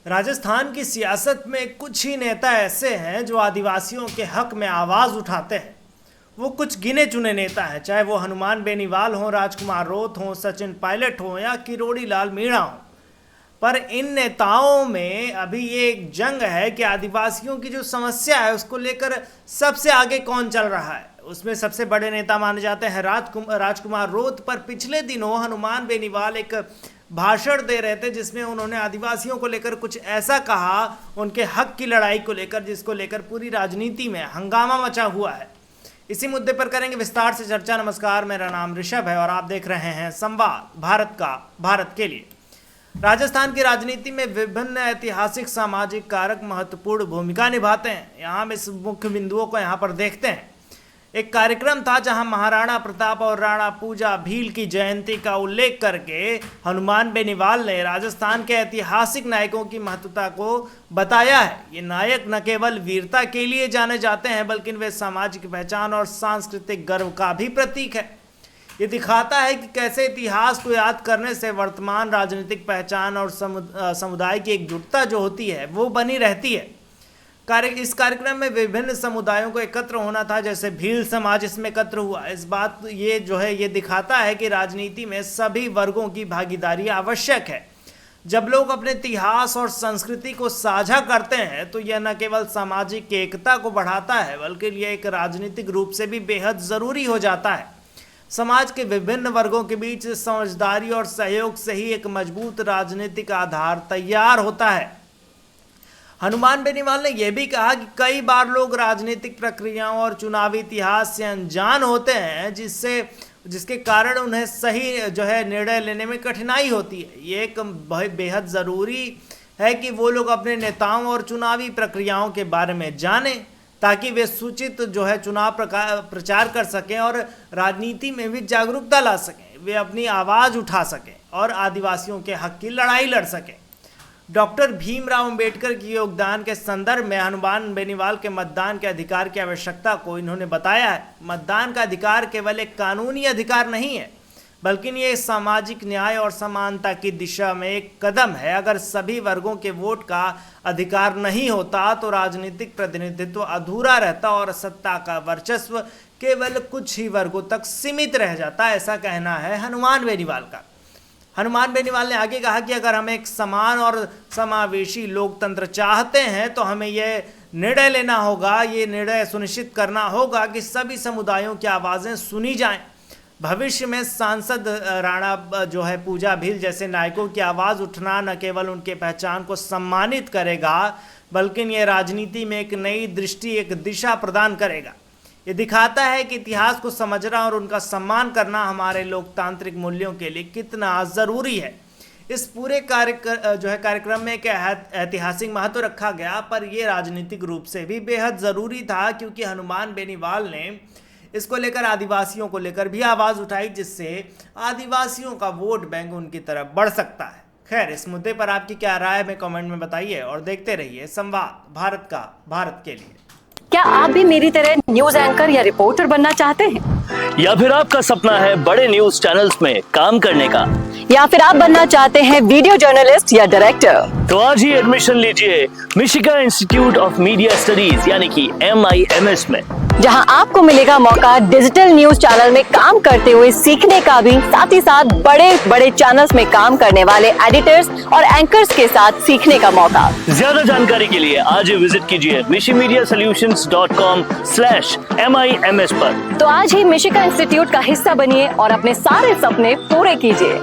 राजस्थान की सियासत में कुछ ही नेता ऐसे हैं जो आदिवासियों के हक में आवाज़ उठाते हैं। वो कुछ गिने चुने नेता हैं, चाहे वो हनुमान बेनीवाल हों, राजकुमार रोत हों, सचिन पायलट हों या किरोड़ी लाल मीणा हों। पर इन नेताओं में अभी ये एक जंग है कि आदिवासियों की जो समस्या है उसको लेकर सबसे आगे कौन चल रहा है। उसमें सबसे बड़े नेता माने जाते हैं राजकुमार रोत। पर पिछले दिनों हनुमान बेनीवाल एक भाषण दे रहे थे जिसमें उन्होंने आदिवासियों को लेकर कुछ ऐसा कहा, उनके हक की लड़ाई को लेकर, जिसको लेकर पूरी राजनीति में हंगामा मचा हुआ है। इसी मुद्दे पर करेंगे विस्तार से चर्चा। नमस्कार, मेरा नाम ऋषभ है और आप देख रहे हैं संवाद भारत के लिए। राजस्थान की राजनीति में विभिन्न ऐतिहासिक सामाजिक कारक महत्वपूर्ण भूमिका निभाते हैं। यहाँ हम इस मुख्य बिंदुओं को यहाँ पर देखते हैं। एक कार्यक्रम था जहां महाराणा प्रताप और राणा पूजा भील की जयंती का उल्लेख करके हनुमान बेनीवाल ने राजस्थान के ऐतिहासिक नायकों की महत्वता को बताया है। ये नायक न केवल वीरता के लिए जाने जाते हैं बल्कि वे सामाजिक पहचान और सांस्कृतिक गर्व का भी प्रतीक है। ये दिखाता है कि कैसे इतिहास को याद करने से वर्तमान राजनीतिक पहचान और समुदाय की एकजुटता जो होती है वो बनी रहती है। इस कार्यक्रम में विभिन्न समुदायों को एकत्र होना था, जैसे भील समाज इसमें एकत्र हुआ। इस बात ये दिखाता है कि राजनीति में सभी वर्गों की भागीदारी आवश्यक है। जब लोग अपने इतिहास और संस्कृति को साझा करते हैं तो यह न केवल सामाजिक एकता को बढ़ाता है बल्कि यह एक राजनीतिक रूप से भी बेहद ज़रूरी हो जाता है। समाज के विभिन्न वर्गों के बीच समझदारी और सहयोग से ही एक मजबूत राजनीतिक आधार तैयार होता है। हनुमान बेनीवाल ने यह भी कहा कि कई बार लोग राजनीतिक प्रक्रियाओं और चुनावी इतिहास से अनजान होते हैं, जिसके कारण उन्हें सही निर्णय लेने में कठिनाई होती है। ये एक बेहद ज़रूरी है कि वो लोग अपने नेताओं और चुनावी प्रक्रियाओं के बारे में जानें ताकि वे सूचित चुनाव प्रचार कर सकें और राजनीति में भी जागरूकता ला सकें। वे अपनी आवाज़ उठा सकें और आदिवासियों के हक की लड़ाई लड़ सकें। डॉक्टर भीमराव अंबेडकर के योगदान के संदर्भ में हनुमान बेनीवाल के मतदान के अधिकार की आवश्यकता को इन्होंने बताया है। मतदान का अधिकार केवल एक कानूनी अधिकार नहीं है बल्कि ये सामाजिक न्याय और समानता की दिशा में एक कदम है। अगर सभी वर्गों के वोट का अधिकार नहीं होता तो राजनीतिक प्रतिनिधित्व अधूरा रहता और सत्ता का वर्चस्व केवल कुछ ही वर्गों तक सीमित रह जाता। ऐसा कहना है हनुमान बेनीवाल का। हनुमान बेनीवाल ने आगे कहा कि अगर हम एक समान और समावेशी लोकतंत्र चाहते हैं तो हमें यह निर्णय लेना होगा, ये निर्णय सुनिश्चित करना होगा कि सभी समुदायों की आवाज़ें सुनी जाएं। भविष्य में सांसद राणा पूजा भील जैसे नायकों की आवाज़ उठना न केवल उनके पहचान को सम्मानित करेगा बल्कि ये राजनीति में एक नई दृष्टि, एक दिशा प्रदान करेगा। ये दिखाता है कि इतिहास को समझना और उनका सम्मान करना हमारे लोकतांत्रिक मूल्यों के लिए कितना ज़रूरी है। इस पूरे कार्यक्रम में एक ऐतिहासिक महत्व रखा गया, पर यह राजनीतिक रूप से भी बेहद ज़रूरी था क्योंकि हनुमान बेनीवाल ने इसको लेकर आदिवासियों को लेकर भी आवाज़ उठाई, जिससे आदिवासियों का वोट बैंक उनकी तरफ बढ़ सकता है। खैर, इस मुद्दे पर आपकी क्या राय है हमें कमेंट में बताइए और देखते रहिए संवाद भारत के लिए। क्या आप भी मेरी तरह न्यूज एंकर या रिपोर्टर बनना चाहते हैं? या फिर आपका सपना है बड़े न्यूज चैनल्स में काम करने का? या फिर आप बनना चाहते हैं वीडियो जर्नलिस्ट या डायरेक्टर? तो आज ही एडमिशन लीजिए मिशिगा इंस्टीट्यूट ऑफ मीडिया स्टडीज यानी कि MIMS में, जहां आपको मिलेगा मौका डिजिटल न्यूज चैनल में काम करते हुए सीखने का भी, साथ ही साथ बड़े चैनल्स में काम करने वाले एडिटर्स और एंकर्स के साथ सीखने का मौका। ज्यादा जानकारी के लिए आज ही विजिट कीजिए mishimediasolutions.com/MIMS पर। तो आज ही मिशिगा इंस्टीट्यूट का हिस्सा बनिए और अपने सारे सपने पूरे कीजिए।